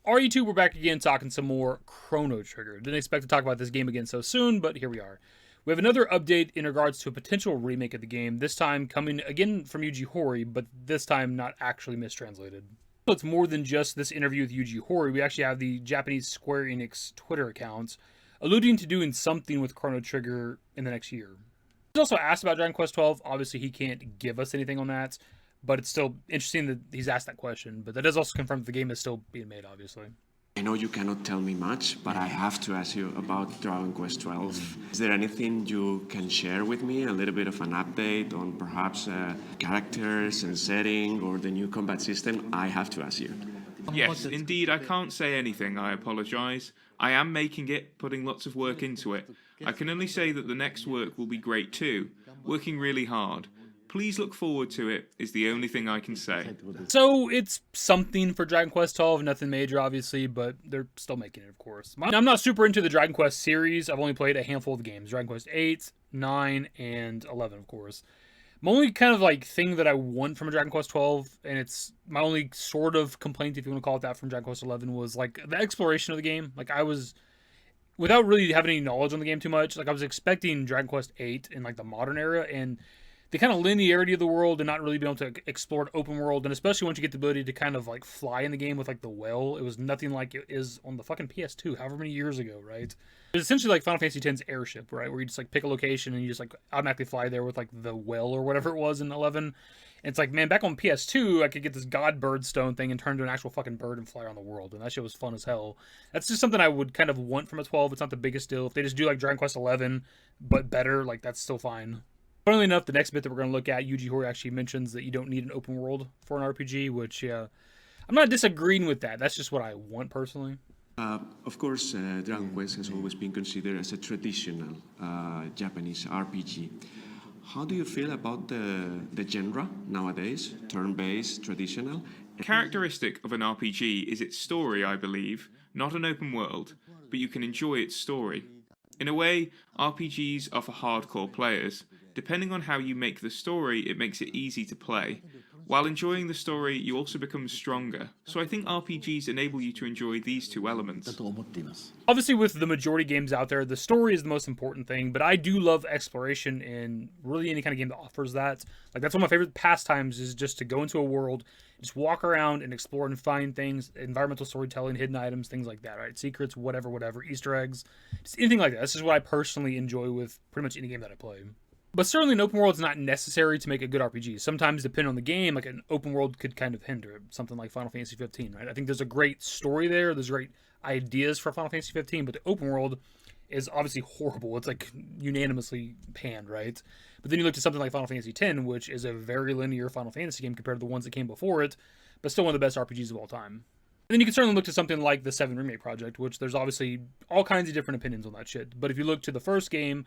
RE2, we're back again talking some more Chrono Trigger. Didn't expect to talk about this game again so soon, but here we are. We have another update in regards to a potential remake of the game, this time coming again from Yuji Horii, but this time not actually mistranslated. So it's more than just this interview with Yuji Horii. We actually have the Japanese Square Enix Twitter accounts alluding to doing something with Chrono Trigger in the next year. He's also asked about Dragon Quest XII. Obviously, he can't give us anything on that, but it's still interesting that he's asked that question. But that does also confirm that the game is still being made, obviously. I know you cannot tell me much, but I have to ask you about Dragon Quest XII. Is there anything you can share with me? A little bit of an update on perhaps characters and setting or the new combat system? I have to ask you. Yes, indeed, I can't say anything, I apologise. I am making it, putting lots of work into it. I can only say that the next work will be great too, working really hard. Please look forward to it, is the only thing I can say. So it's something for Dragon Quest XII, nothing major obviously, but they're still making it, of course. I'm not super into the Dragon Quest series. I've only played a handful of games, Dragon Quest 8, 9, and 11, of course. My only kind of like thing that I want from a Dragon Quest 12, and it's my only sort of complaint, if you want to call it that, from Dragon Quest 11 was like the exploration of the game. Like I was, without really having any knowledge on the game too much, like I was expecting Dragon Quest 8 in like the modern era, and the kind of linearity of the world and not really being able to explore an open world, and especially once you get the ability to kind of like fly in the game with like the well, it was nothing like it is on the fucking PS2 however many years ago, right? It's essentially like Final Fantasy X's Airship, right, where you just like pick a location and you just like automatically fly there with like the well or whatever it was in 11. And it's like, man, back on PS2 I could get this god bird stone thing and turn into an actual fucking bird and fly around the world, and that shit was fun as hell. That's just something I would kind of want from a 12. It's not the biggest deal. If they just do like Dragon Quest 11 but better, like that's still fine. Funnily enough, the next bit that we're going to look at, Yuji Horii actually mentions that you don't need an open world for an RPG, which, yeah, I'm not disagreeing with that. That's just what I want, personally. Of course, Dragon Quest has always been considered as a traditional Japanese RPG. How do you feel about the genre nowadays? Turn-based, traditional? A characteristic of an RPG is its story, I believe, not an open world, but you can enjoy its story. In a way, RPGs are for hardcore players. Depending on how you make the story, it makes it easy to play. While enjoying the story, you also become stronger. So I think RPGs enable you to enjoy these two elements. Obviously, with the majority games out there, the story is the most important thing, but I do love exploration in really any kind of game that offers that. Like, that's one of my favorite pastimes, is just to go into a world, just walk around and explore and find things, environmental storytelling, hidden items, things like that, right? Secrets, whatever, Easter eggs, just anything like that. This is what I personally enjoy with pretty much any game that I play. But certainly an open world is not necessary to make a good RPG. Sometimes, depending on the game, like an open world could kind of hinder it. Something like Final Fantasy 15, right? I think there's a great story there. There's great ideas for Final Fantasy 15, but the open world is obviously horrible. It's like unanimously panned, right? But then you look at something like Final Fantasy X, which is a very linear Final Fantasy game compared to the ones that came before it, but still one of the best RPGs of all time. And then you can certainly look to something like the 7 Remake project, which there's obviously all kinds of different opinions on that shit. But if you look to the first game,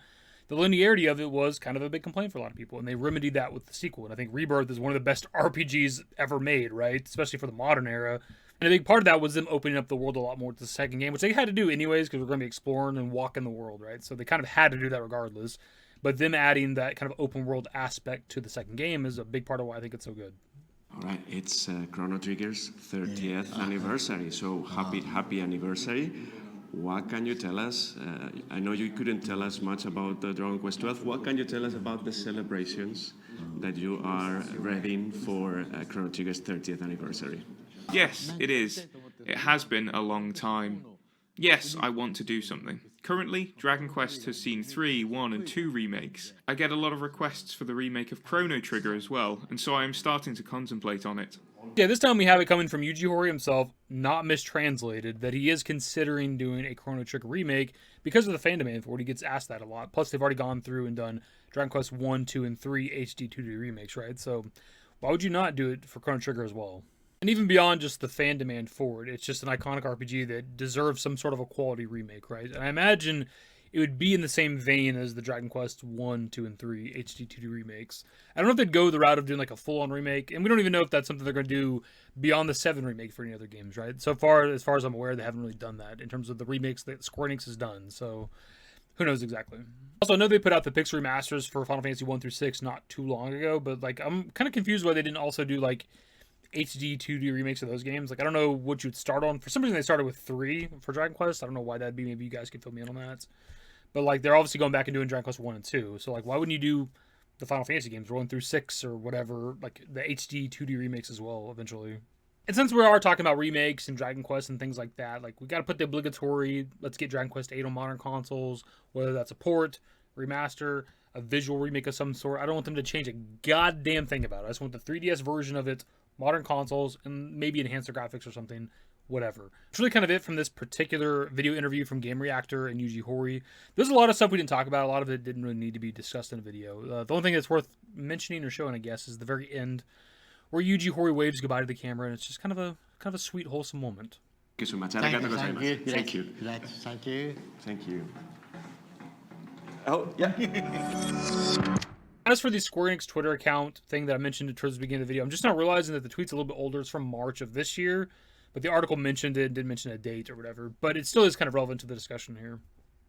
the linearity of it was kind of a big complaint for a lot of people, and they remedied that with the sequel. And I think Rebirth is one of the best RPGs ever made, right? Especially for the modern era. And a big part of that was them opening up the world a lot more to the second game, which they had to do anyways, because we're going to be exploring and walking the world, right? So they kind of had to do that regardless. But them adding that kind of open world aspect to the second game is a big part of why I think it's so good. All right, it's Chrono Trigger's 30th anniversary, so happy anniversary. What can you tell us? I know you couldn't tell us much about the Dragon Quest XII. What can you tell us about the celebrations that you are readying for Chrono Trigger's 30th anniversary? Yes, it is. It has been a long time. Yes, I want to do something. Currently, Dragon Quest has seen 3, 1 and 2 remakes. I get a lot of requests for the remake of Chrono Trigger as well, and so I am starting to contemplate on it. Yeah, this time we have it coming from Yuji Horii himself, not mistranslated, that he is considering doing a Chrono Trigger remake because of the fan demand for it. He gets asked that a lot. Plus, they've already gone through and done Dragon Quest 1, 2, and 3 HD 2D remakes, right? So why would you not do it for Chrono Trigger as well? And even beyond just the fan demand for it, it's just an iconic RPG that deserves some sort of a quality remake, right? And I imagine it would be in the same vein as the Dragon Quest 1, 2, and 3 HD 2D remakes. I don't know if they'd go the route of doing like a full-on remake, and we don't even know if that's something they're going to do beyond the 7 remake for any other games, right? So far, as far as I'm aware, they haven't really done that in terms of the remakes that Square Enix has done, so who knows exactly. Also, I know they put out the Pixel remasters for Final Fantasy 1 through 6 not too long ago, but like I'm kind of confused why they didn't also do like HD 2D remakes of those games. Like, I don't know what you'd start on. For some reason, they started with 3 for Dragon Quest. I don't know why that'd be. Maybe you guys could fill me in on that. But, like, they're obviously going back and doing Dragon Quest 1 and 2. So, like, why wouldn't you do the Final Fantasy games, rolling through 6 or whatever, like, the HD 2D remakes as well, eventually? And since we are talking about remakes and Dragon Quest and things like that, like, we got to put the obligatory, let's get Dragon Quest 8 on modern consoles, whether that's a port, remaster, a visual remake of some sort. I don't want them to change a goddamn thing about it. I just want the 3DS version of it, modern consoles, and maybe enhance the graphics or something, whatever. It's really kind of it from this particular video interview from Game Reactor and Yuji Horii. There's a lot of stuff we didn't talk about. A lot of it didn't really need to be discussed in a video. The only thing that's worth mentioning or showing, I guess, is the very end where Yuji Horii waves goodbye to the camera, and it's just kind of a sweet, wholesome moment. Thank you so much. Thank you. Thank you. Oh, yeah. As for the Square Enix Twitter account thing that I mentioned towards the beginning of the video, I'm just now realizing that the tweet's a little bit older. It's from March of this year, but the article mentioned it, didn't mention a date or whatever, but it still is kind of relevant to the discussion here.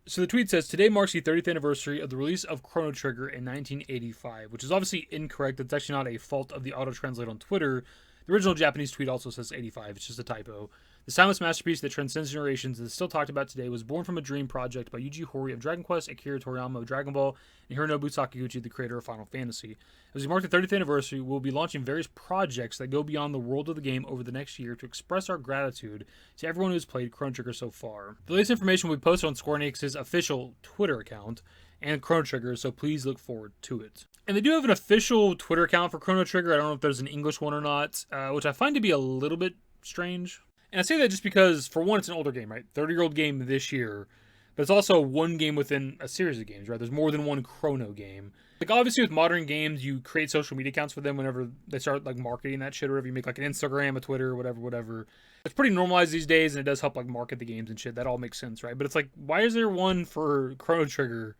So the tweet says, today marks the 30th anniversary of the release of Chrono Trigger in 1985, which is obviously incorrect. It's actually not a fault of the auto-translate on Twitter. The original Japanese tweet also says 85. It's just a typo. The timeless masterpiece that transcends generations and is still talked about today was born from a dream project by Yuji Horii of Dragon Quest, Akira Toriyama of Dragon Ball, and Hironobu Sakaguchi, the creator of Final Fantasy. As we mark the 30th anniversary, we'll be launching various projects that go beyond the world of the game over the next year to express our gratitude to everyone who has played Chrono Trigger so far. The latest information will be posted on Square Enix's official Twitter account and Chrono Trigger, so please look forward to it. And they do have an official Twitter account for Chrono Trigger. I don't know if there's an English one or not, which I find to be a little bit strange. And I say that just because, for one, it's an older game, right? 30-year-old game this year. But it's also one game within a series of games, right? There's more than one Chrono game. Like, obviously, with modern games, you create social media accounts for them whenever they start, like, marketing that shit or whatever. You make, like, an Instagram, a Twitter, whatever. It's pretty normalized these days, and it does help, like, market the games and shit. That all makes sense, right? But it's like, why is there one for Chrono Trigger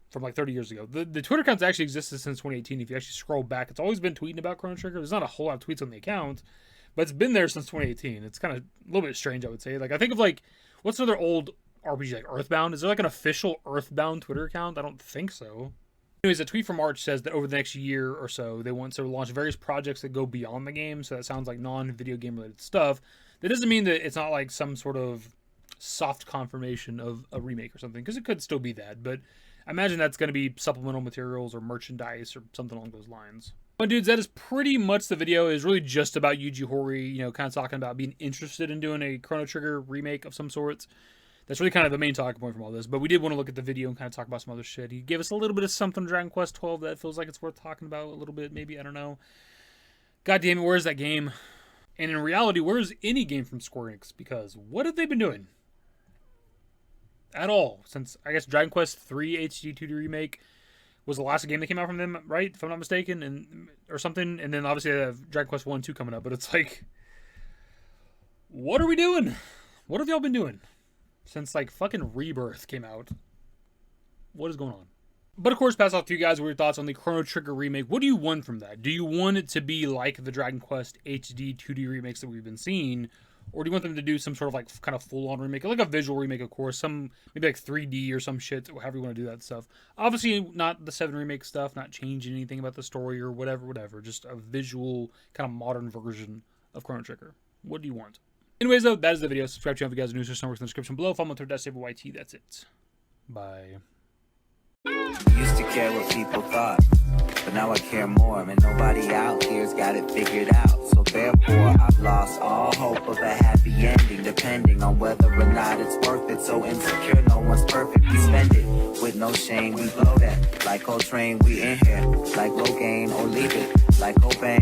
from, like, 30 years ago? The Twitter account's actually existed since 2018. If you actually scroll back, it's always been tweeting about Chrono Trigger. There's not a whole lot of tweets on the account. But it's been there since 2018. It's kind of a little bit strange, I would say. Like, I think of, like, what's another old RPG, like Earthbound? Is there, like, an official Earthbound Twitter account? I don't think so. Anyways, a tweet from March says that over the next year or so, they want to launch various projects that go beyond the game. So that sounds like non-video game related stuff. That doesn't mean that it's not, like, some sort of soft confirmation of a remake or something, because it could still be that. But I imagine that's going to be supplemental materials or merchandise or something along those lines. But dudes, that is pretty much the video. It's really just about Yuji Horii, you know, kind of talking about being interested in doing a Chrono Trigger remake of some sorts. That's really kind of the main talking point from all this. But we did want to look at the video and kind of talk about some other shit. He gave us a little bit of something Dragon Quest 12 that feels like it's worth talking about a little bit, maybe, I don't know. God damn it, where's that game? And in reality, where's any game from Square Enix? Because what have they been doing? At all. Since, I guess, Dragon Quest 3 HD 2D Remake was the last game that came out from them, right? If I'm not mistaken, or something. And then obviously they have Dragon Quest 1 and 2 coming up. But it's like, what are we doing? What have y'all been doing since, like, fucking Rebirth came out? What is going on? But of course, pass off to you guys with your thoughts on the Chrono Trigger remake. What do you want from that? Do you want it to be like the Dragon Quest HD 2D remakes that we've been seeing? Or do you want them to do some sort of, like, kind of full-on remake? Like a visual remake, of course. Some, maybe like 3D or some shit, however you want to do that stuff. Obviously, not the 7 remake stuff, not changing anything about the story or whatever. Just a visual, kind of modern version of Chrono Trigger. What do you want? Anyways, though, that is the video. Subscribe to if you guys are new, so somewhere in the description below. Follow me on Twitter, @StableYT. That's it. Bye. Used to care what people thought, but now I care more, and nobody out here's got it figured out. So therefore, I've lost all hope of a happy ending, depending on whether or not it's worth it. So insecure, no one's perfect. We spend it with no shame. We blow that like Coltrane. We in here like Rogaine or leave it like Cobain.